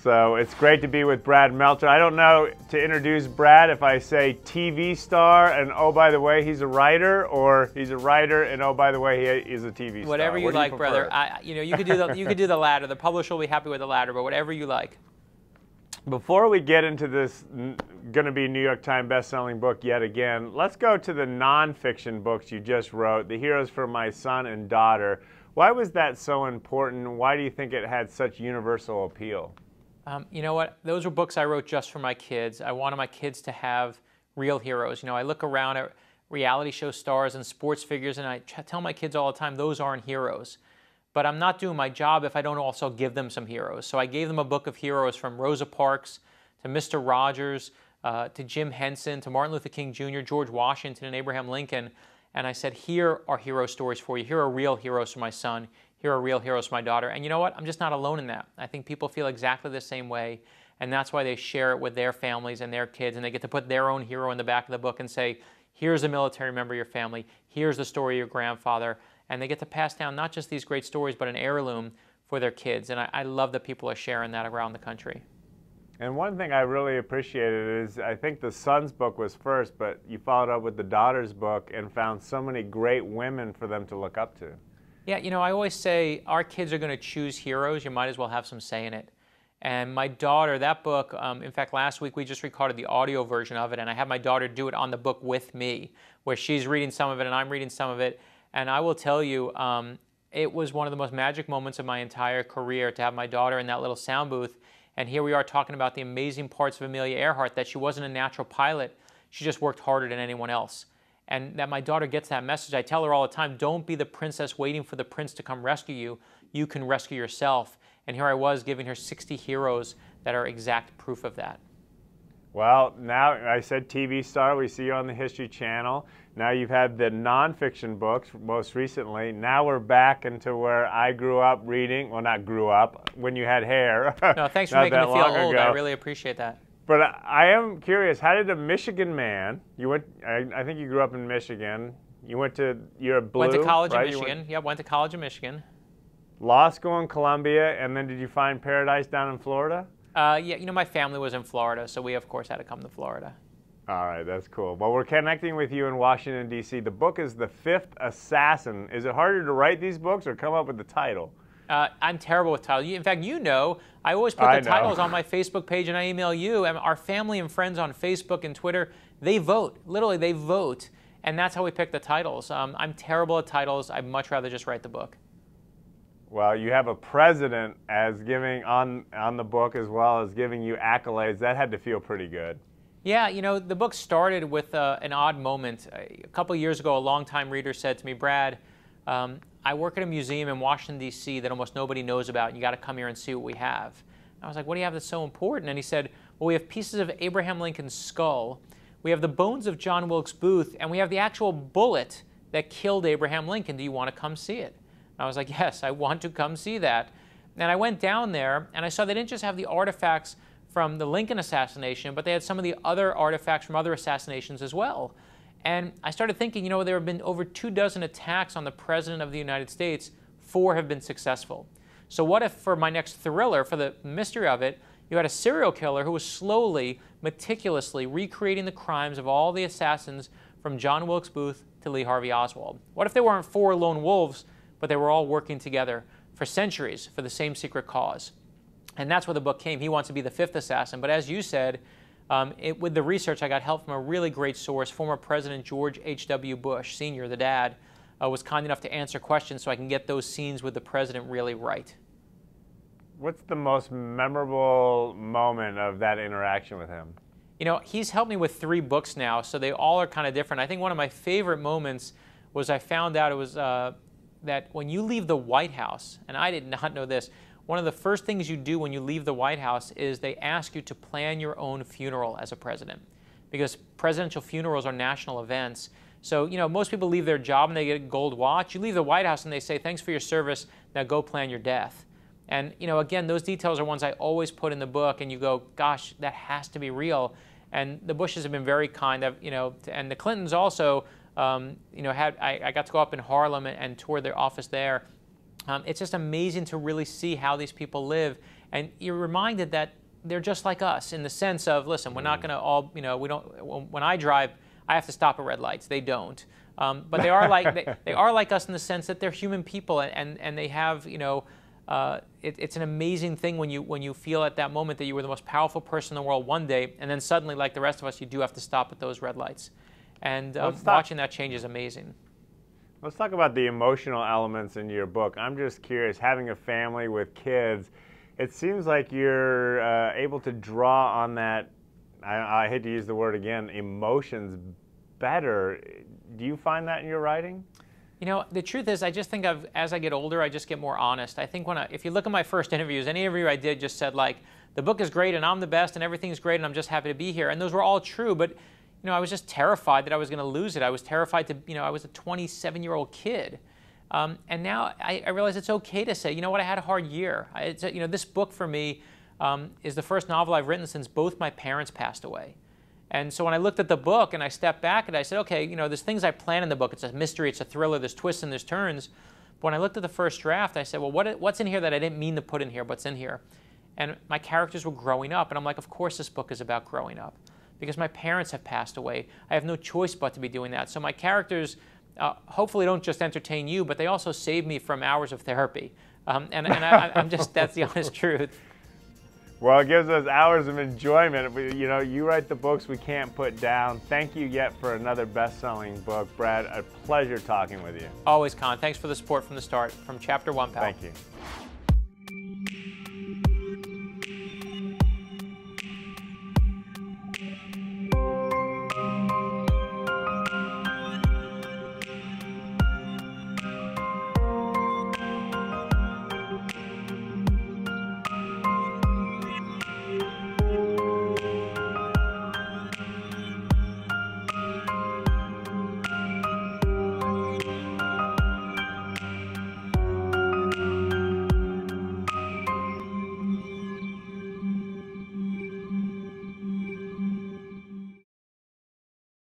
So it's great to be with Brad Meltzer. I don't know to introduce Brad if I say TV star and oh, by the way, he's a writer, or he's a writer and oh, by the way, he is a TV star. Whatever you like, brother. You could do the latter. The publisher will be happy with the latter, but whatever you like. Before we get into this going to be New York Times best-selling book yet again, let's go to the nonfiction books you just wrote, The Heroes for My Son and Daughter. Why was that so important? Why do you think it had such universal appeal? You know what? Those were books I wrote just for my kids. I wanted my kids to have real heroes. You know, I look around at reality show stars and sports figures, and I tell my kids all the time, those aren't heroes. But I'm not doing my job if I don't also give them some heroes. So I gave them a book of heroes, from Rosa Parks to Mr. Rogers to Jim Henson to Martin Luther King Jr., George Washington, and Abraham Lincoln. And I said, here are hero stories for you. Here are real heroes for my son. Here are real heroes for my daughter. And you know what? I'm just not alone in that. I think people feel exactly the same way. And that's why they share it with their families and their kids. And they get to put their own hero in the back of the book and say, here's a military member of your family. Here's the story of your grandfather. And they get to pass down not just these great stories, but an heirloom for their kids. And I love that people are sharing that around the country. And one thing I really appreciated is, I think the son's book was first, but you followed up with the daughter's book and found so many great women for them to look up to. Yeah, you know, I always say our kids are going to choose heroes. You might as well have some say in it. And my daughter, that book, in fact, last week we just recorded the audio version of it, and I had my daughter do it on the book with me, where she's reading some of it and I'm reading some of it. And I will tell you, it was one of the most magic moments of my entire career to have my daughter in that little sound booth. And here we are talking about the amazing parts of Amelia Earhart, that she wasn't a natural pilot. She just worked harder than anyone else. And that my daughter gets that message. I tell her all the time, don't be the princess waiting for the prince to come rescue you. You can rescue yourself. And here I was giving her 60 heroes that are exact proof of that. Well, now I said TV star. We see you on the History Channel. Now you've had the nonfiction books most recently. Now we're back into where I grew up reading. Well, not grew up, when you had hair. No, thanks for making me feel old. I really appreciate that. But I am curious, how did a Michigan man, I think you grew up in Michigan. You're Blue, went to college right? in Michigan. Yeah, went to college in Michigan. Law school in Columbia, and then did you find paradise down in Florida? Yeah, you know, my family was in Florida, so we, of course, had to come to Florida. All right, that's cool. Well, we're connecting with you in Washington, D.C. The book is The Fifth Assassin. Is it harder to write these books or come up with the title? I'm terrible with titles. In fact, you know, I always put the titles on my Facebook page and I email you. And our family and friends on Facebook and Twitter, they vote. Literally, they vote. And that's how we pick the titles. I'm terrible at titles. I'd much rather just write the book. Well, you have a president as giving on the book as well as giving you accolades. That had to feel pretty good. Yeah, you know, the book started with an odd moment. A couple of years ago, a longtime reader said to me, Brad, I work at a museum in Washington, D.C. that almost nobody knows about. You got to come here and see what we have. And I was like, what do you have that's so important? And he said, well, we have pieces of Abraham Lincoln's skull. We have the bones of John Wilkes Booth, and we have the actual bullet that killed Abraham Lincoln. Do you want to come see it? And I was like, yes, I want to come see that. And I went down there, and I saw they didn't just have the artifacts from the Lincoln assassination, but they had some of the other artifacts from other assassinations as well. And I started thinking, you know, there have been over 24 attacks on the President of the United States. 4 have been successful. So what if for my next thriller, for the mystery of it, you had a serial killer who was slowly, meticulously recreating the crimes of all the assassins from John Wilkes Booth to Lee Harvey Oswald? What if they weren't 4 lone wolves, but they were all working together for centuries for the same secret cause? And that's where the book came. He wants to be the 5th assassin. But as you said, with the research, I got help from a really great source. Former President George H.W. Bush, Sr., the dad, was kind enough to answer questions so I can get those scenes with the president really right. What's the most memorable moment of that interaction with him? You know, he's helped me with 3 books now, so they all are kind of different. I think one of my favorite moments was I found out it was that when you leave the White House, and I did not know this, one of the first things you do when you leave the White House is they ask you to plan your own funeral as a president, because presidential funerals are national events. So, you know, most people leave their job and they get a gold watch. You leave the White House and they say, thanks for your service, now go plan your death. And, you know, again, those details are ones I always put in the book, and you go, gosh, that has to be real. And the Bushes have been very kind of, you know, and the Clintons also, you know, I got to go up in Harlem and tour their office there. It's just amazing to really see how these people live. And you're reminded that they're just like us in the sense of, listen, we're not going to all, we don't, when I drive, I have to stop at red lights. They don't. But they are like, they are like us in the sense that they're human people, and they have, it's an amazing thing when you feel at that moment that you were the most powerful person in the world one day, and then suddenly, like the rest of us, you do have to stop at those red lights. And watching that change is amazing. Let's talk about the emotional elements in your book. I'm just curious, having a family with kids, it seems like you're able to draw on that, I hate to use the word again, emotions better. Do you find that in your writing? The truth is, I just think as I get older, I just get more honest. I think if you look at my first interviews, any interview I did just said, like, the book is great and I'm the best and everything's great and I'm just happy to be here. And those were all true, but I was just terrified that I was going to lose it. I was terrified to, I was a 27-year-old kid. And now I realize it's okay to say, you know what, I had a hard year. This book for me is the first novel I've written since both my parents passed away. And so when I looked at the book and I stepped back and I said, okay, there's things I plan in the book. It's a mystery, it's a thriller, there's twists and there's turns. But when I looked at the first draft, I said, well, what's in here that I didn't mean to put in here, but's in here? And my characters were growing up. And I'm like, of course this book is about growing up. Because my parents have passed away. I have no choice but to be doing that. So my characters hopefully don't just entertain you, but they also save me from hours of therapy. I'm just, that's the honest truth. Well, it gives us hours of enjoyment. You write the books we can't put down. Thank you yet for another best-selling book. Brad, a pleasure talking with you. Always, Conn. Thanks for the support from the start, from chapter 1, pal. Thank you.